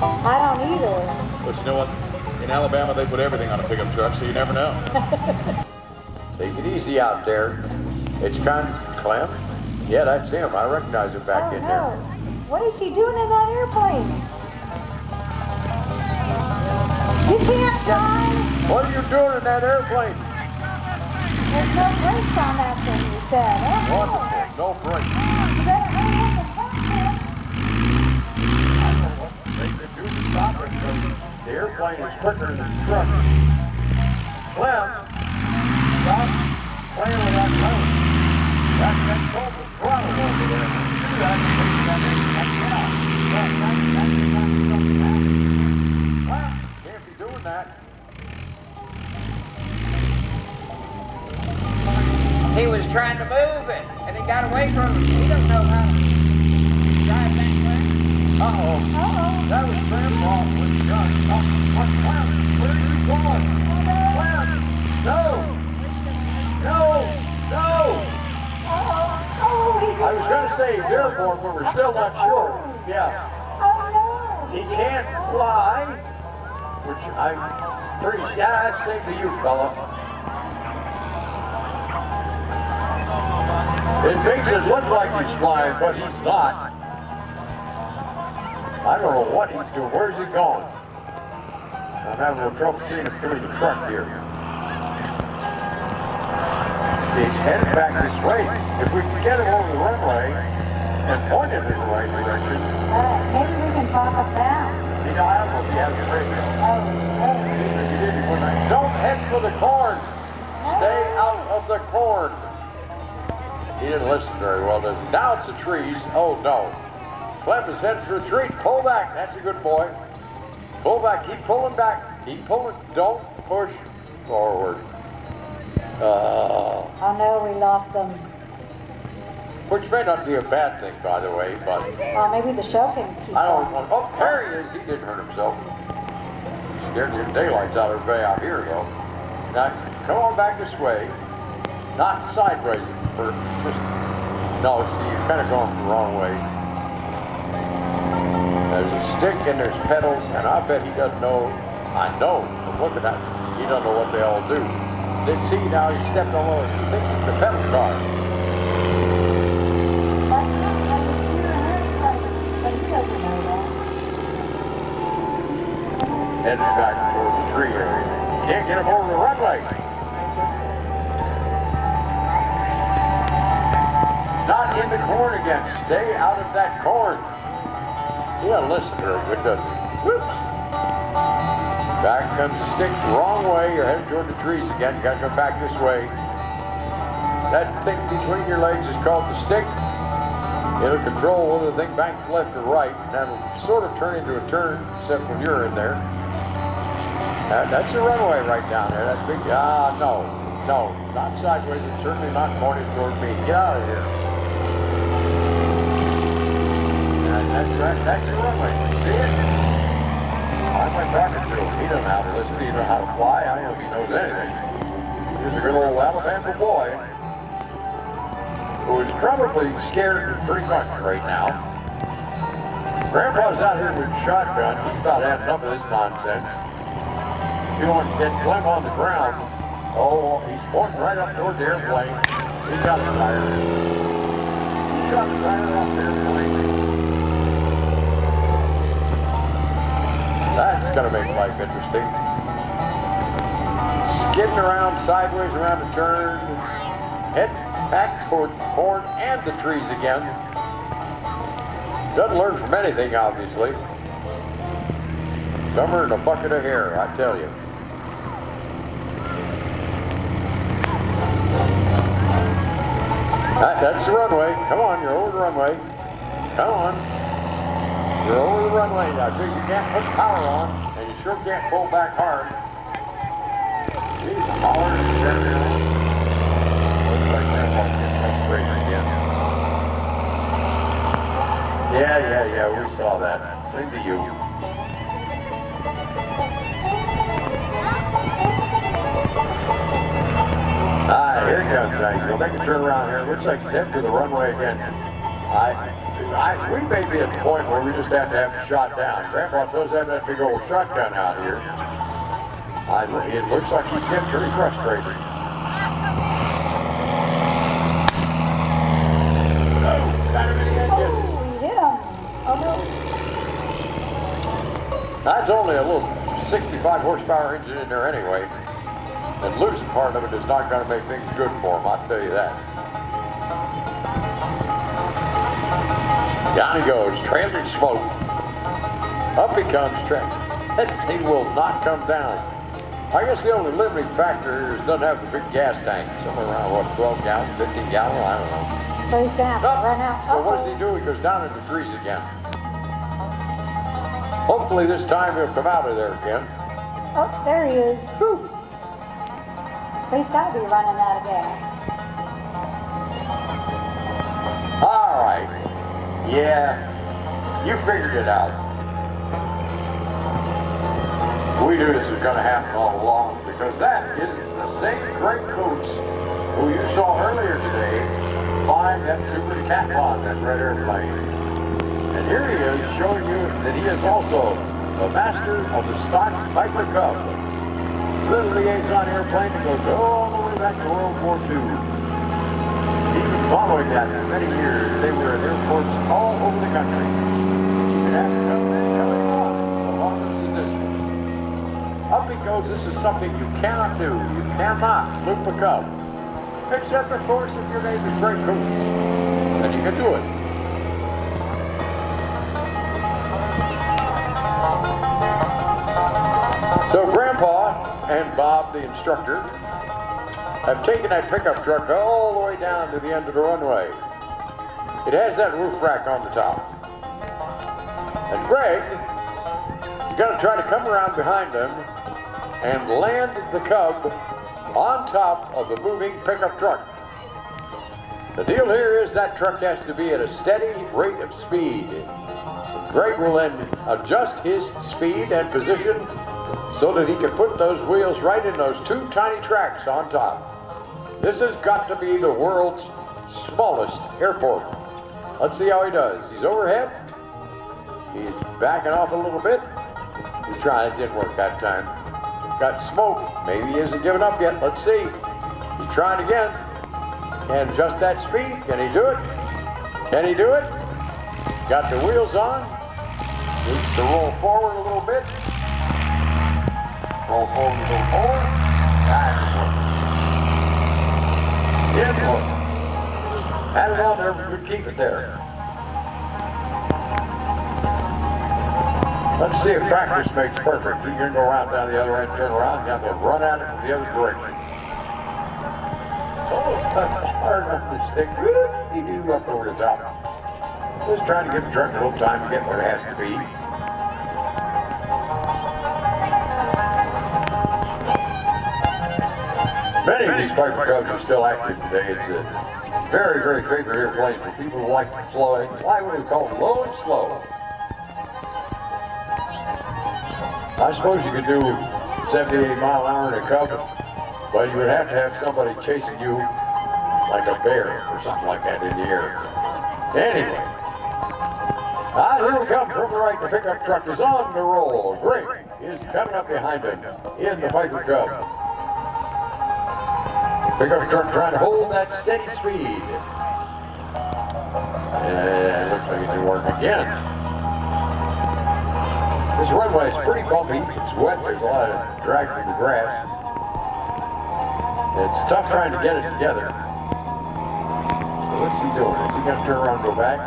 I don't either. But you know what? In Alabama, they put everything on a pickup truck, so you never know. Take it easy out there. It's Clem. Yeah, that's him. I recognize him back in there. What is he doing in that airplane? You can't fly. What are you doing in that airplane? There's no brakes on that thing, you said. Wonderful. No brakes. You better hurry up and catch it. I don't know what they could do to stop it, because the airplane is quicker than the truck. Clem, stop playing with that motor. That's called the throttle over there. Do that, Well, can't be doing that. He was trying to move it, and he got away from it. He don't know how to drive that way. That was Grandpa with the gun. Clem, where are you going? Clem, no! I was going to say he's airborne, but we're still not sure. Yeah. He can't fly, which I'm pretty sure. Yeah, that's same to you, fella. It makes it look like he's flying, but he's not. I don't know what he's doing. Where's he going? I'm having a little trouble seeing him through the truck here. He's headed back this way. If we can get him over the runway and point him in the right direction. Maybe we can talk him down. You know, I don't know if he has a radio. Don't head for the corn. Stay out of the corn. He didn't listen very well. Now it's the trees. Oh no. Clem is heading for the tree. Pull back. That's a good boy. Pull back. Keep pulling back. Keep pulling. Don't push forward. Oh no, we lost him. Which may not be a bad thing, by the way, but... maybe the show can keep I don't going. want... Oh, there he is. He didn't hurt himself. He scared the daylights out of everybody out here, though. Now, come on back this way. Not sideways. No, you're kind of going the wrong way. There's a stick and there's pedals, and I bet he doesn't know. I know, from looking at him, he doesn't know what they all do. They see now he stepped on one of the sticks of the pedal car. That's not like a steer and everything, but he doesn't know that. Heading back towards the tree area. Can't get him over the runway. Not in the corn again. Stay out of that corn. You gotta listen very good, doesn't you? Whoops. Back comes the stick the wrong way. You're heading toward the trees again. You gotta come back this way. That thing between your legs is called the stick. It'll control whether the thing banks left or right. And that'll sort of turn into a turn, except when you're in there. That's the runway right down there. That's big. No. Not sideways. It's certainly not pointing toward me. Get out of here. That's the runway. See it? I'm like talking to him. He doesn't know how to listen. He doesn't know how to fly. I don't know if he knows anything. He's a good old Alabama boy who is probably scared pretty much right now. Grandpa's out here with a shotgun. He's about had enough of this nonsense. He wants to get Clem on the ground. Oh, he's pointing right up toward the airplane. He got the tire. He got the tire off the airplane. That's going to make life interesting. Skidding around sideways around a turn. Head back toward the corn and the trees again. Doesn't learn from anything, obviously. Dumber than a bucket of hair, I tell you. That's the runway. Come on, you're over the runway. Come on. You're over the runway now. You can't put power on, and you sure can't pull back hard. He's hollering and turning around. Looks like that one gets frustrated again. Yeah, we saw that. Same to you. Here he comes now. He'll make a turn around here. Looks like he's heading to the runway again. We may be at the point where we just have to have it shot down. Grandpa does have that big old shotgun out here. It looks like he's getting pretty frustrated. Got him in the engine. Oh, he hit him. Oh, no. That's only a little 65 horsepower engine in there anyway. And losing part of it is not going to make things good for him, I'll tell you that. Down he goes, trailing smoke. Up he comes, that thing will not come down. I guess the only limiting factor is it doesn't have the big gas tank. Somewhere around, what, 12 gallons, 15 gallons, I don't know. So he's going to have to run out. So what does he do? He goes down into the trees again. Hopefully this time he'll come out of there again. Oh, there he is. Whew. He's got to be running out of gas. All right. Yeah, you figured it out. We knew this was going to happen all along because that is the same great Koontz who you saw earlier today flying that super cat on that red airplane. And here he is showing you that he is also the master of the stock Piper Cub. Little liaison airplane that goes all the way back to World War II. Even following that for many years, they were at airports all over the country. You have to come in, coming on, so long as this one. Up he goes, this is something you cannot do. You cannot loop a Cub. Except, of course, if your name is Great Koontz. Then you can do it. So Grandpa and Bob, the instructor, have taken that pickup truck all the way down to the end of the runway. It has that roof rack on the top. And Greg is going to try to come around behind them and land the Cub on top of the moving pickup truck. The deal here is that truck has to be at a steady rate of speed. Greg will then adjust his speed and position so that he can put those wheels right in those two tiny tracks on top. This has got to be the world's smallest airport. Let's see how he does. He's overhead. He's backing off a little bit. He's trying. It didn't work that time. Got smoke. Maybe he isn't giving up yet. Let's see. He's trying again. Can adjust that speed. Can he do it? Can he do it? Got the wheels on. Needs to roll forward a little bit. Roll forward a little more. That's it. It worked. Had it on there, we could keep it there. Let's see if practice makes perfect. You can go around down the other end, turn around, you have to run at it from the other direction. Oh, it's hard enough to stick. You do up over the top. Just trying to give the truck a little time to get where it has to be. Many of these Piper Cubs are still active today. It's a very, very favorite airplane for people who like to fly what we call low and slow. I suppose you could do 70, 80 mile an hour in a Cub, but you would have to have somebody chasing you like a bear or something like that in the air. Anyway, here we come from the right. The pickup truck is on the roll. Greg is coming up behind him in the Piper Cub. Pickup truck trying to hold that steady speed. And looks like it didn't work again. This runway is pretty bumpy. It's wet. There's a lot of drag through the grass. It's tough trying to get it together. So what's he doing? Is he going to turn around and go back?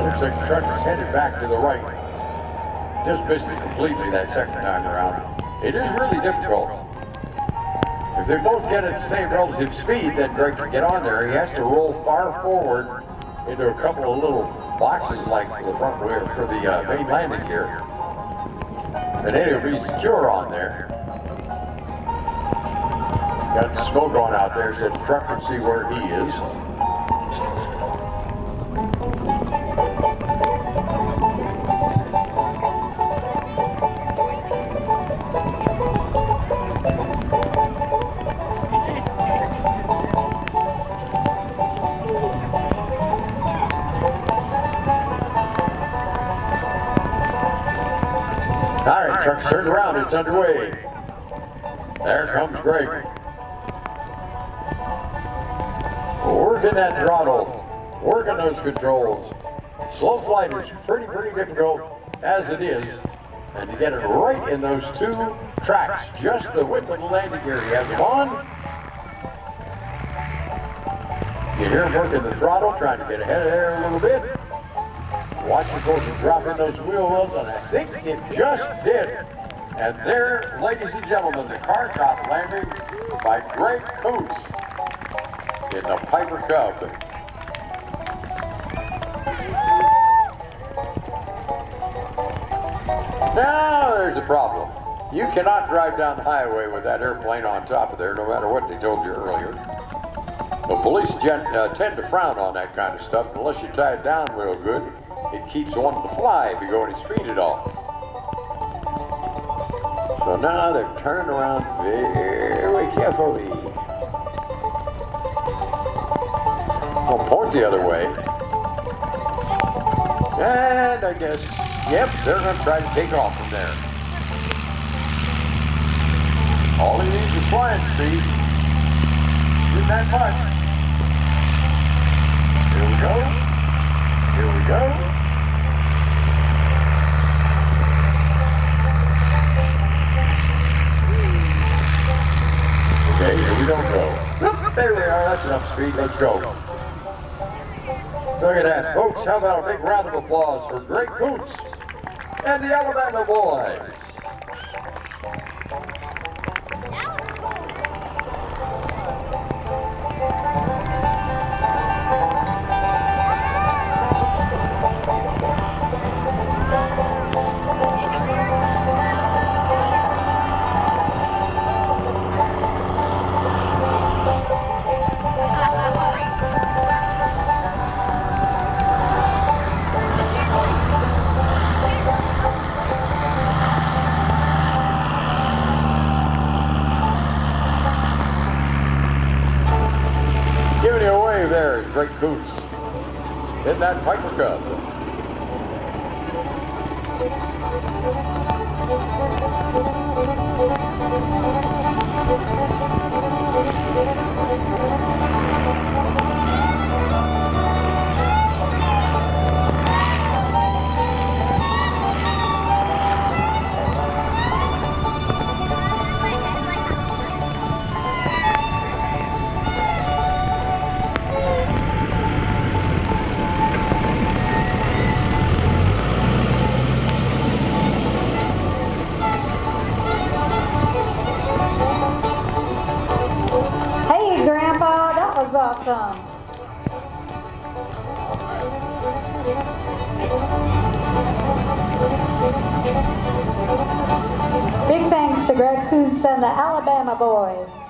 Looks like the truck is headed back to the right. Just missed it completely that second time around. It is really difficult. If they both get at the same relative speed, then Greg can get on there. He has to roll far forward into a couple of little boxes like the front wheel for the main landing gear. And then he'll be secure on there. Got the smoke on out there so the truck can see where he is. All right, truck's turned around, it's underway. There comes Greg. Working that throttle, working those controls. Slow flight is pretty difficult as it is. And to get it right in those two tracks, just the width of the landing gear. He has them on. You hear him working the throttle, trying to get ahead of there a little bit. Watch the course drop in those wheel wells, and I think it just did. And there, ladies and gentlemen, the car top landing by Greg Koontz in the Piper Cub. Now there's a problem. You cannot drive down the highway with that airplane on top of there, no matter what they told you earlier. The police tend to frown on that kind of stuff unless you tie it down real good. It keeps wanting to fly if you go any speed at all. So now they're turning around very carefully. I'll point the other way. And I guess, yep, they're going to try to take off from there. All he needs is flying speed. Isn't that much? Here we go. Here we go. Okay, here we don't go. There we are, that's enough speed, let's go. Look at that, folks, how about a big round of applause for Greg Koontz and the Alabama boys. There is Greg Koontz in that Piper Cub. Awesome. Big thanks to Greg Koontz and the Alabama boys.